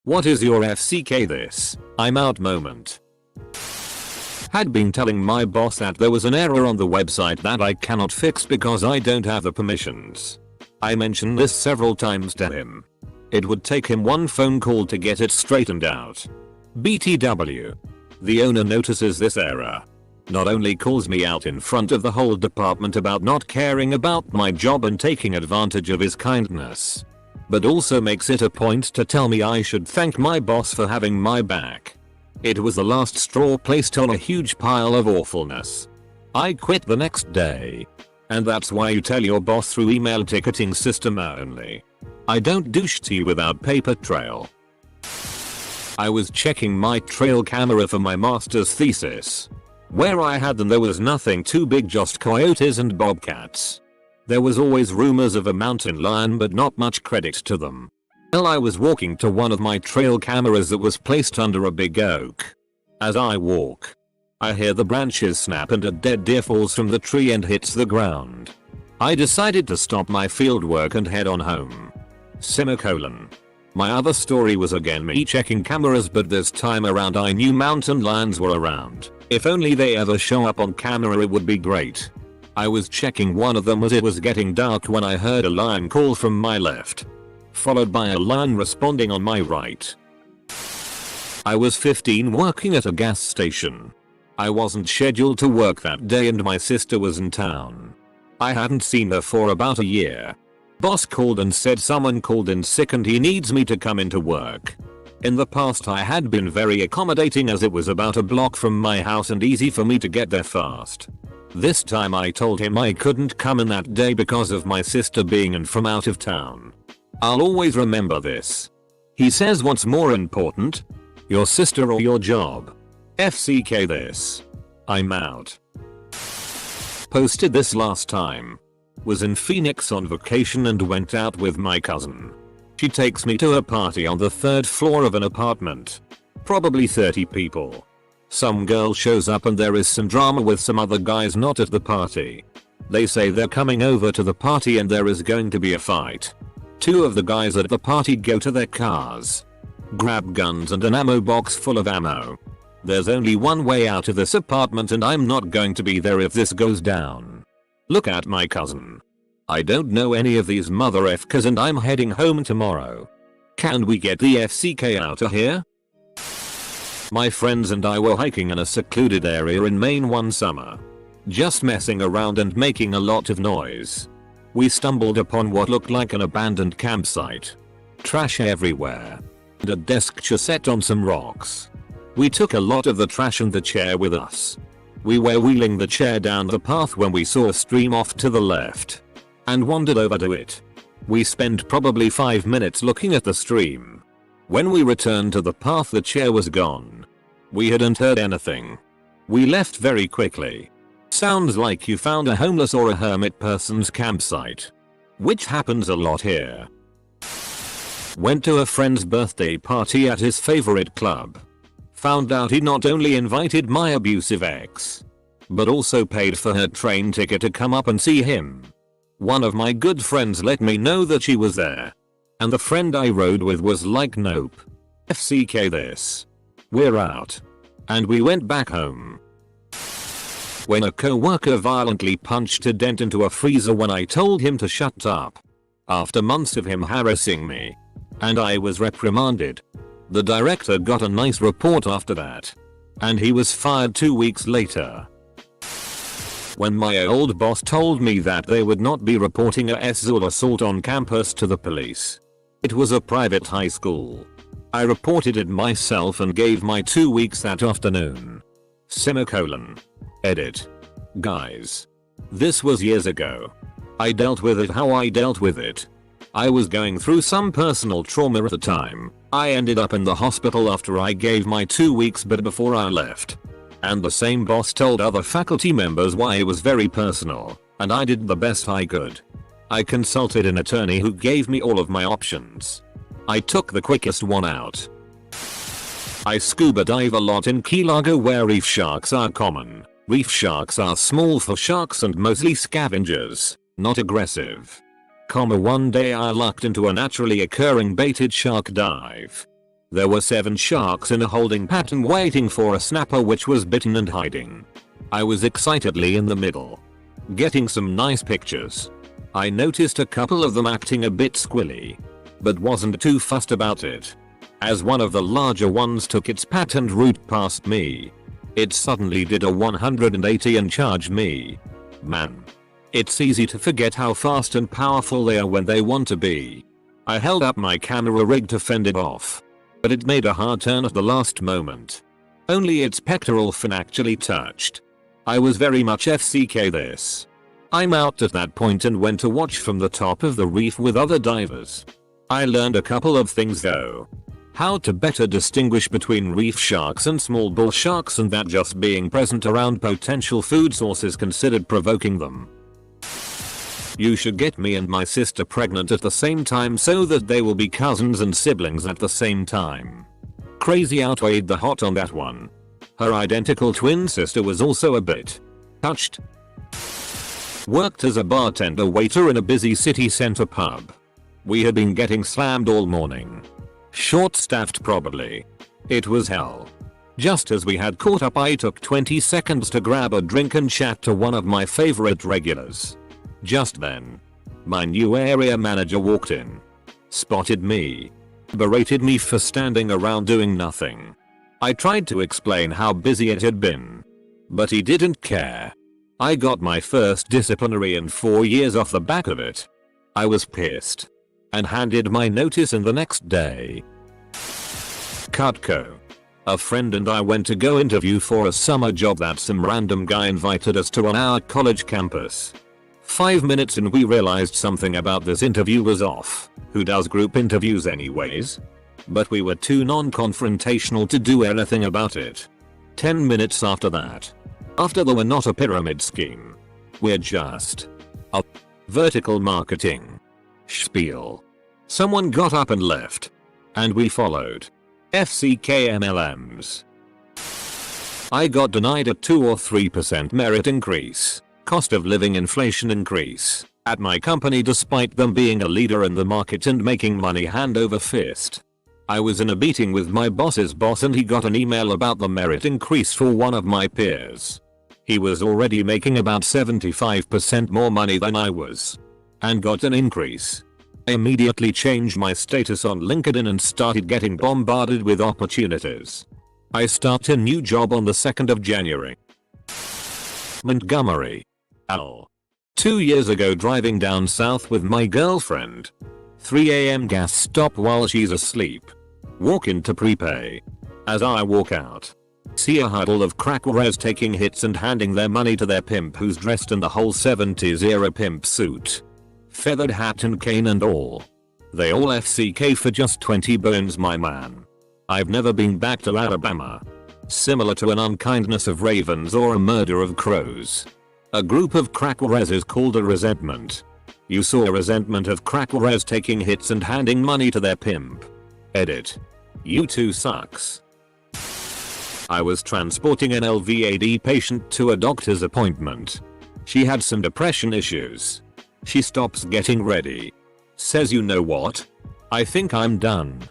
What is your FCK this? I'm out moment. Had been telling my boss that there was an error on the website that I cannot fix because I don't have the permissions. I mentioned this several times to him. It would take him one phone call to get it straightened out. BTW. The owner notices this error. Not only calls me out in front of the whole department about not caring about my job and taking advantage of his kindness, but also makes it a point to tell me I should thank my boss for having my back. It was the last straw placed on a huge pile of awfulness. I quit the next day. And that's why you tell your boss through email ticketing system only. I don't douche tea without paper trail. I was checking my trail camera for my master's thesis. Where I had them there was nothing too big, just coyotes and bobcats. There was always rumors of a mountain lion but not much credit to them. Well, I was walking to one of my trail cameras that was placed under a big oak. As I walk, I hear the branches snap and a dead deer falls from the tree and hits the ground. I decided to stop my field work and head on home. My other story was again me checking cameras, but this time around I knew mountain lions were around. If only they ever show up on camera it would be great. I was checking one of them as it was getting dark when I heard a lion call from my left, followed by a lion responding on my right. I was 15 working at a gas station. I wasn't scheduled to work that day and my sister was in town. I hadn't seen her for about a year. Boss called and said someone called in sick and he needs me to come into work. In the past I had been very accommodating as it was about a block from my house and easy for me to get there fast. This time I told him I couldn't come in that day because of my sister being in from out of town. I'll always remember this. He says, what's more important? Your sister or your job? FCK this. I'm out. Posted this last time. Was in Phoenix on vacation and went out with my cousin. She takes me to a party on the 3rd floor of an apartment. Probably 30 people. Some girl shows up and there is some drama with some other guys not at the party. They say they're coming over to the party and there is going to be a fight. 2 of the guys at the party go to their cars, grab guns and an ammo box full of ammo. There's only one way out of this apartment and I'm not going to be there if this goes down. Look at my cousin. I don't know any of these mother effers and I'm heading home tomorrow. Can we get the FCK out of here? My friends and I were hiking in a secluded area in Maine one summer. Just messing around and making a lot of noise. We stumbled upon what looked like an abandoned campsite. Trash everywhere. And a desk chair set on some rocks. We took a lot of the trash and the chair with us. We were wheeling the chair down the path when we saw a stream off to the left. And wandered over to it. We spent probably 5 minutes looking at the stream. When we returned to the path the chair was gone. We hadn't heard anything. We left very quickly. Sounds like you found a homeless or a hermit person's campsite. Which happens a lot here. Went to a friend's birthday party at his favorite club. Found out he not only invited my abusive ex, but also paid for her train ticket to come up and see him. One of my good friends let me know that she was there. And the friend I rode with was like, nope. FCK this. We're out. And we went back home. When a co-worker violently punched a dent into a freezer when I told him to shut up. After months of him harassing me. And I was reprimanded. The director got a nice report after that. And he was fired 2 weeks later. When my old boss told me that they would not be reporting a sexual assault on campus to the police. It was a private high school. I reported it myself and gave my 2 weeks that afternoon. Edit. Guys. This was years ago. I dealt with it how I dealt with it. I was going through some personal trauma at the time. I ended up in the hospital after I gave my 2 weeks but before I left. And the same boss told other faculty members why it was very personal, and I did the best I could. I consulted an attorney who gave me all of my options. I took the quickest one out. I scuba dive a lot in Key Largo where reef sharks are common. Reef sharks are small for sharks and mostly scavengers, not aggressive. One day I lucked into a naturally occurring baited shark dive. There were 7 sharks in a holding pattern waiting for a snapper which was bitten and hiding. I was excitedly in the middle, getting some nice pictures. I noticed a couple of them acting a bit squilly, but wasn't too fussed about it. As one of the larger ones took its patterned route past me, it suddenly did a 180 and charged me. Man, it's easy to forget how fast and powerful they are when they want to be. I held up my camera rig to fend it off, but it made a hard turn at the last moment. Only its pectoral fin actually touched. I was very much FCK this. I'm out at that point and went to watch from the top of the reef with other divers. I learned a couple of things though. How to better distinguish between reef sharks and small bull sharks, and that just being present around potential food sources considered provoking them. You should get me and my sister pregnant at the same time so that they will be cousins and siblings at the same time. Crazy outweighed the hot on that one. Her identical twin sister was also a bit touched. Worked as a bartender waiter in a busy city center pub. We had been getting slammed all morning. Short-staffed probably. It was hell. Just as we had caught up, I took 20 seconds to grab a drink and chat to one of my favorite regulars. Just then, my new area manager walked in, spotted me, berated me for standing around doing nothing. I tried to explain how busy it had been, but he didn't care. I got my first disciplinary in 4 years off the back of it. I was pissed and handed my notice in the next day. Cutco. A friend and I went to go interview for a summer job that some random guy invited us to on our college campus. 5 minutes in we realized something about this interview was off. Who does group interviews anyways? But we were too non-confrontational to do anything about it. 10 minutes after that. After the "we're not a pyramid scheme, we're just a vertical marketing spiel," someone got up and left. And we followed. FCK MLMs. I got denied a 2 or 3% merit increase, cost of living inflation increase, at my company despite them being a leader in the market and making money hand over fist. I was in a meeting with my boss's boss and he got an email about the merit increase for one of my peers. He was already making about 75% more money than I was, and got an increase. I immediately changed my status on LinkedIn and started getting bombarded with opportunities. I start a new job on the 2nd of January. Montgomery. L. 2 years ago, driving down south with my girlfriend. 3 AM gas stop while she's asleep. Walk into prepay. As I walk out, see a huddle of crackers taking hits and handing their money to their pimp who's dressed in the whole 70s era pimp suit. Feathered hat and cane and all. They all FCK for just 20 bones, my man. I've never been back to Alabama. Similar to an unkindness of ravens or a murder of crows. A group of crackers is called a resentment. You saw a resentment of crackers taking hits and handing money to their pimp. Edit. You too sucks. I was transporting an LVAD patient to a doctor's appointment. She had some depression issues. She stops getting ready. Says, "You know what? I think I'm done."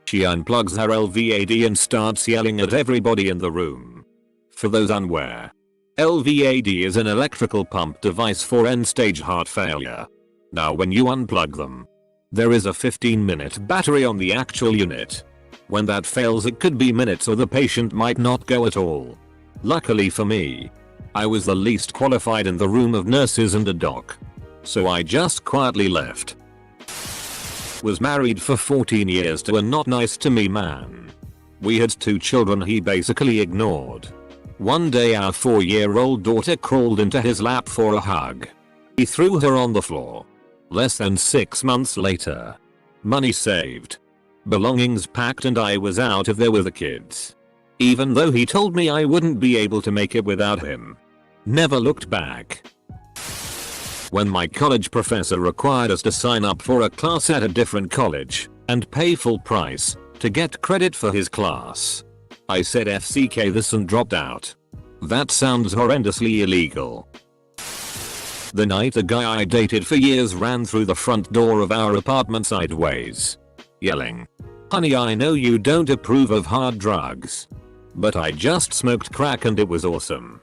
She unplugs her LVAD and starts yelling at everybody in the room. For those unaware, LVAD is an electrical pump device for end-stage heart failure. Now when you unplug them, there is a 15-minute battery on the actual unit. When that fails, it could be minutes or the patient might not go at all. Luckily for me, I was the least qualified in the room of nurses and a doc. So I just quietly left. Was married for 14 years to a not nice to me man. We had 2 children he basically ignored. One day our 4-year-old daughter crawled into his lap for a hug. He threw her on the floor. Less than 6 months later. Money saved. Belongings packed, and I was out of there with the kids. Even though he told me I wouldn't be able to make it without him. Never looked back. When my college professor required us to sign up for a class at a different college and pay full price to get credit for his class, I said FCK this and dropped out. That sounds horrendously illegal. The night a guy I dated for years ran through the front door of our apartment sideways, yelling, Honey, I know you don't approve of hard drugs, but I just smoked crack and it was awesome.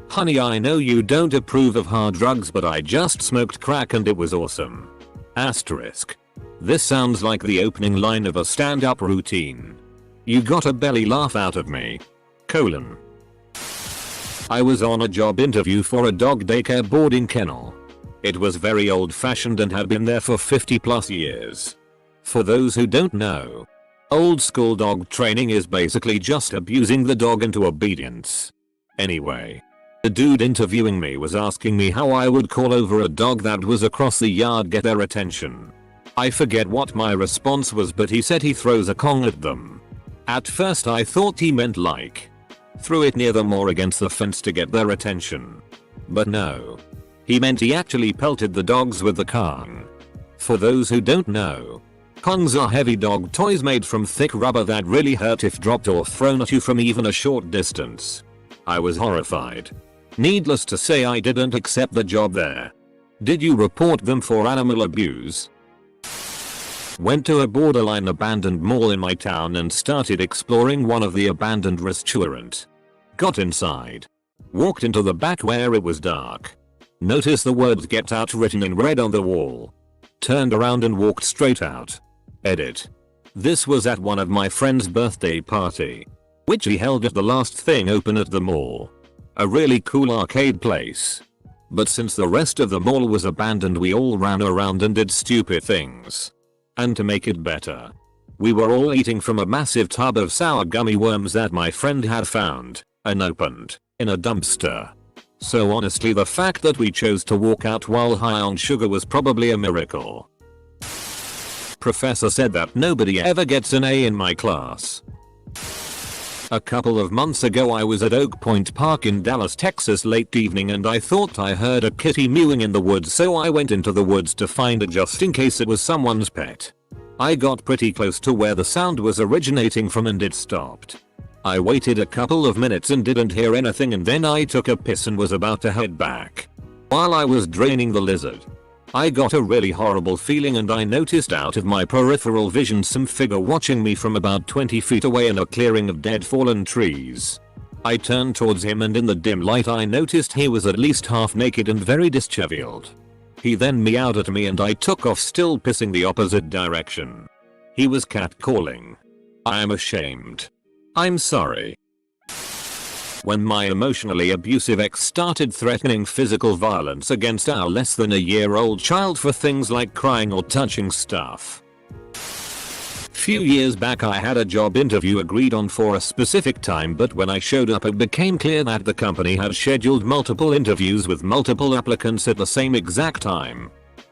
Honey, I know you don't approve of hard drugs, but I just smoked crack and it was awesome. Asterisk. This sounds like the opening line of a stand-up routine. You got a belly laugh out of me. Colon. I was on a job interview for a dog daycare boarding kennel. It was very old-fashioned and had been there for 50 plus years. For those who don't know, old school dog training is basically just abusing the dog into obedience. Anyway, the dude interviewing me was asking me how I would call over a dog that was across the yard get their attention. I forget what my response was, but he said he throws a Kong at them. At first I thought he meant like threw it near them or against the fence to get their attention. But no. He meant he actually pelted the dogs with the Kong. For those who don't know, Kongs are heavy dog toys made from thick rubber that really hurt if dropped or thrown at you from even a short distance. I was horrified. Needless to say, I didn't accept the job there. Did you report them for animal abuse? Went to a borderline abandoned mall in my town and started exploring one of the abandoned restaurants. Got inside. Walked into the back where it was dark. Noticed the words "Get Out" written in red on the wall. Turned around and walked straight out. Edit. This was at one of my friend's birthday party, which he held at the last thing open at the mall. A really cool arcade place. But since the rest of the mall was abandoned, we all ran around and did stupid things. And to make it better, we were all eating from a massive tub of sour gummy worms that my friend had found, unopened, in a dumpster. So honestly, the fact that we chose to walk out while high on sugar was probably a miracle. Professor said that nobody ever gets an A in my class. A couple of months ago I was at Oak Point Park in Dallas, Texas late evening, and I thought I heard a kitty mewing in the woods, so I went into the woods to find it just in case it was someone's pet. I got pretty close to where the sound was originating from and it stopped. I waited a couple of minutes and didn't hear anything, and then I took a piss and was about to head back. While I was draining the lizard, I got a really horrible feeling and I noticed out of my peripheral vision some figure watching me from about 20 feet away in a clearing of dead fallen trees. I turned towards him and in the dim light I noticed he was at least half naked and very disheveled. He then meowed at me and I took off, still pissing the opposite direction. He was catcalling. I am ashamed. I'm sorry. When my emotionally abusive ex started threatening physical violence against our less than a year old child for things like crying or touching stuff. Few years back I had a job interview agreed on for a specific time, but when I showed up it became clear that the company had scheduled multiple interviews with multiple applicants at the same exact time.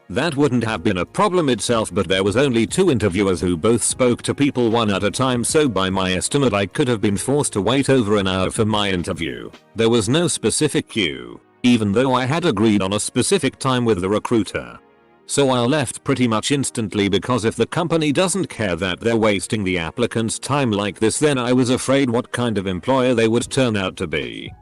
That wouldn't have been a problem itself, but there was only 2 interviewers who both spoke to people one at a time, so by my estimate I could have been forced to wait over an hour for my interview. There was no specific queue, even though I had agreed on a specific time with the recruiter. So I left pretty much instantly, because if the company doesn't care that they're wasting the applicant's time like this, then I was afraid what kind of employer they would turn out to be.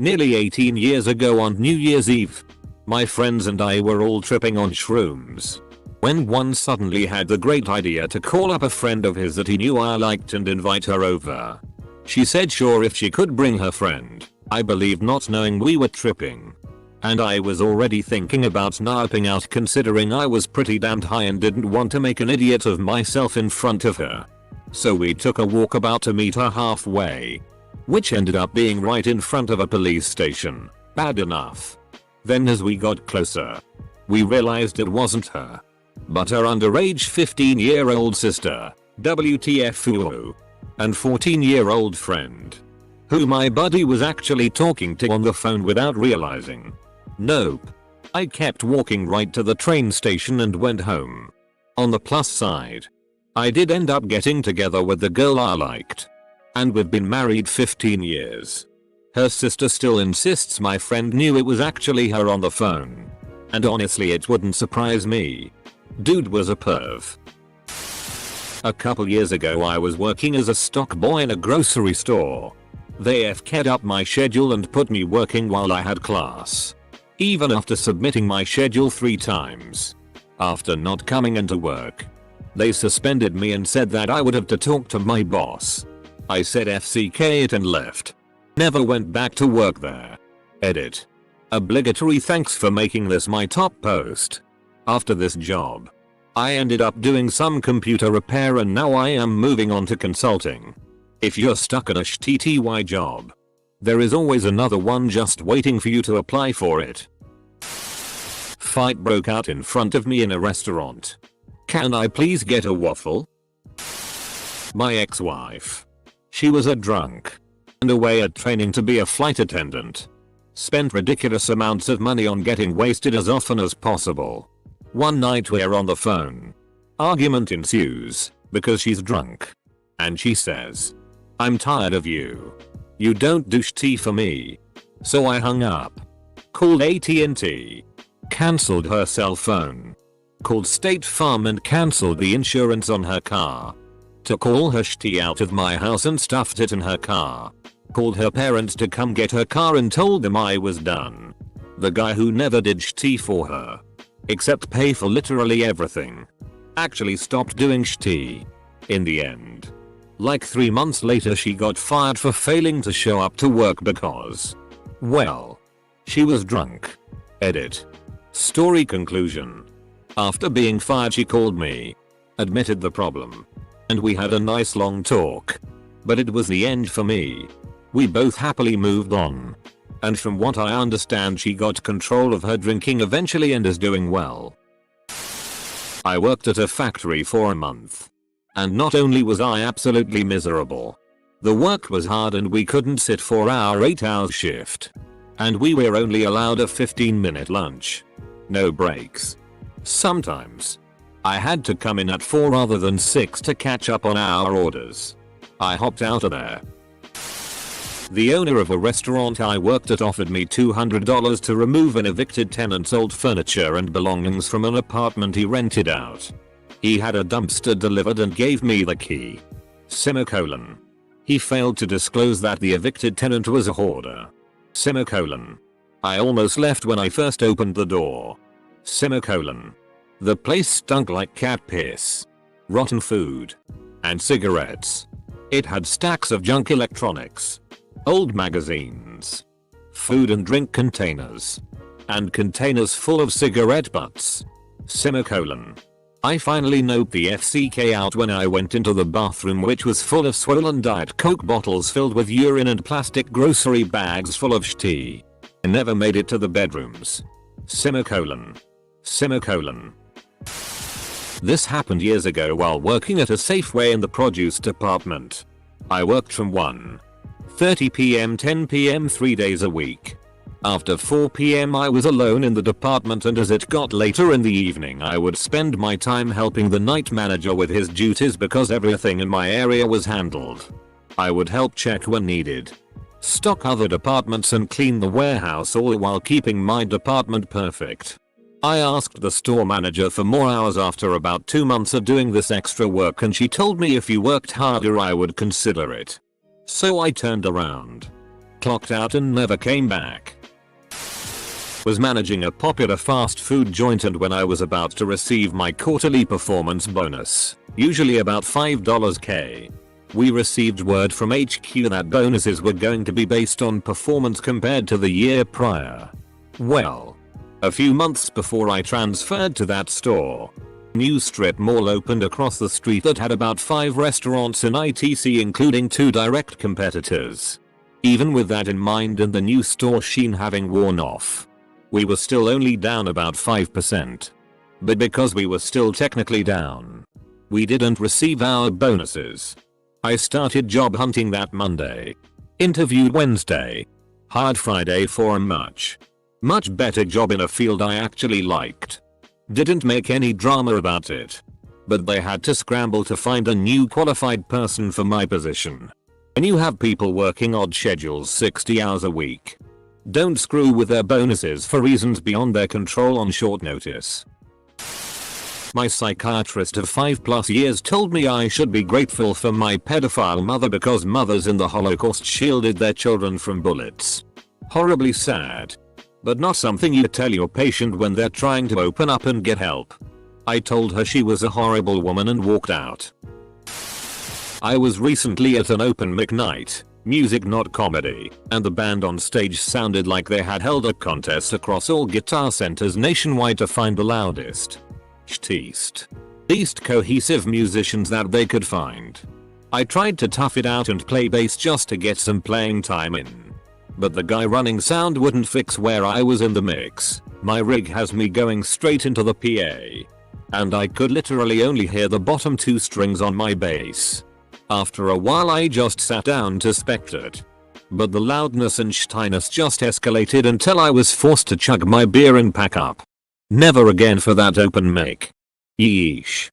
Nearly 18 years ago on New Year's Eve, my friends and I were all tripping on shrooms, when one suddenly had the great idea to call up a friend of his that he knew I liked and invite her over. She said sure if she could bring her friend. I believed, not knowing we were tripping. And I was already thinking about napping out, considering I was pretty damned high and didn't want to make an idiot of myself in front of her. So we took a walkabout to meet her halfway, which ended up being right in front of a police station. Bad enough. Then as we got closer, we realized it wasn't her, but her underage 15-year-old sister, WTF, and 14-year-old friend, who my buddy was actually talking to on the phone without realizing. Nope. I kept walking right to the train station and went home. On the plus side, I did end up getting together with the girl I liked, and we've been married 15 years. Her sister still insists my friend knew it was actually her on the phone. And honestly, it wouldn't surprise me. Dude was a perv. A couple years ago I was working as a stock boy in a grocery store. They FK'd up my schedule and put me working while I had class, even after submitting my schedule 3 times. After not coming into work, They suspended me and said that I would have to talk to my boss. I said FCK it and left. Never went back to work there. Edit. Obligatory thanks for making this my top post. After this job, I ended up doing some computer repair and now I am moving on to consulting. If you're stuck at a shitty job, there is always another one just waiting for you to apply for it. Fight broke out in front of me in a restaurant. Can I please get a waffle? My ex-wife. She was a drunk and away at training to be a flight attendant. Spent ridiculous amounts of money on getting wasted as often as possible. One night we're on the phone. Argument ensues because she's drunk. And she says, "I'm tired of you. You don't do shit for me." So I hung up. Called AT&T. Cancelled her cell phone. Called State Farm and cancelled the insurance on her car. Took all her shit out of my house and stuffed it in her car. Called her parents to come get her car and told them I was done. The guy who never did shit for her, except pay for literally everything, actually stopped doing shit. In the end, like 3 months later she got fired for failing to show up to work because, well, she was drunk. Edit. Story conclusion. After being fired she called me, admitted the problem, and we had a nice long talk. But it was the end for me. We both happily moved on. And from what I understand she got control of her drinking eventually and is doing well. I worked at a factory for a month. And not only was I absolutely miserable, the work was hard and we couldn't sit for our 8-hour shift. And we were only allowed a 15-minute lunch. No breaks. Sometimes I had to come in at 4 rather than 6 to catch up on our orders. I hopped out of there. The owner of a restaurant I worked at offered me $200 to remove an evicted tenant's old furniture and belongings from an apartment he rented out. He had a dumpster delivered and gave me the key. Semicolon. He failed to disclose that the evicted tenant was a hoarder. Semicolon. I almost left when I first opened the door. Semicolon. The place stunk like cat piss, rotten food, and cigarettes. It had stacks of junk electronics, old magazines, food and drink containers, and containers full of cigarette butts. Semicolon. I finally noped the FCK out when I went into the bathroom, which was full of swollen Diet Coke bottles filled with urine and plastic grocery bags full of shit. I never made it to the bedrooms. Semicolon. Semicolon. This happened years ago while working at a Safeway in the produce department. I worked from 1:30 p.m. 10 p.m. 3 days a week. After 4 p.m. I was alone in the department, and as it got later in the evening I would spend my time helping the night manager with his duties because everything in my area was handled. I would help check when needed, stock other departments and clean the warehouse, all while keeping my department perfect. I asked the store manager for more hours after about 2 months of doing this extra work, and she told me if you worked harder I would consider it. So I turned around, clocked out and never came back. Was managing a popular fast food joint, and when I was about to receive my quarterly performance bonus, usually about $5K, we received word from HQ that bonuses were going to be based on performance compared to the year prior. Well, a few months before I transferred to that store, new strip mall opened across the street that had about 5 restaurants in ITC, including 2 direct competitors. Even with that in mind and the new store sheen having worn off, we were still only down about 5%. But because we were still technically down, we didn't receive our bonuses. I started job hunting that Monday. Interviewed Wednesday. Hired Friday for a much better job in a field I actually liked. Didn't make any drama about it. But they had to scramble to find a new qualified person for my position. When you have people working odd schedules 60 hours a week, don't screw with their bonuses for reasons beyond their control on short notice. My psychiatrist of 5+ years told me I should be grateful for my pedophile mother because mothers in the Holocaust shielded their children from bullets. Horribly sad, but not something you tell your patient when they're trying to open up and get help. I told her she was a horrible woman and walked out. I was recently at an open mic night, music not comedy, and the band on stage sounded like they had held a contest across all guitar centers nationwide to find the loudest, least cohesive musicians that they could find. I tried to tough it out and play bass just to get some playing time in. But the guy running sound wouldn't fix where I was in the mix. My rig has me going straight into the PA. And I could literally only hear the bottom 2 strings on my bass. After a while I just sat down to spectate. But the loudness and shtiness just escalated until I was forced to chug my beer and pack up. Never again for that open mic. Yeesh.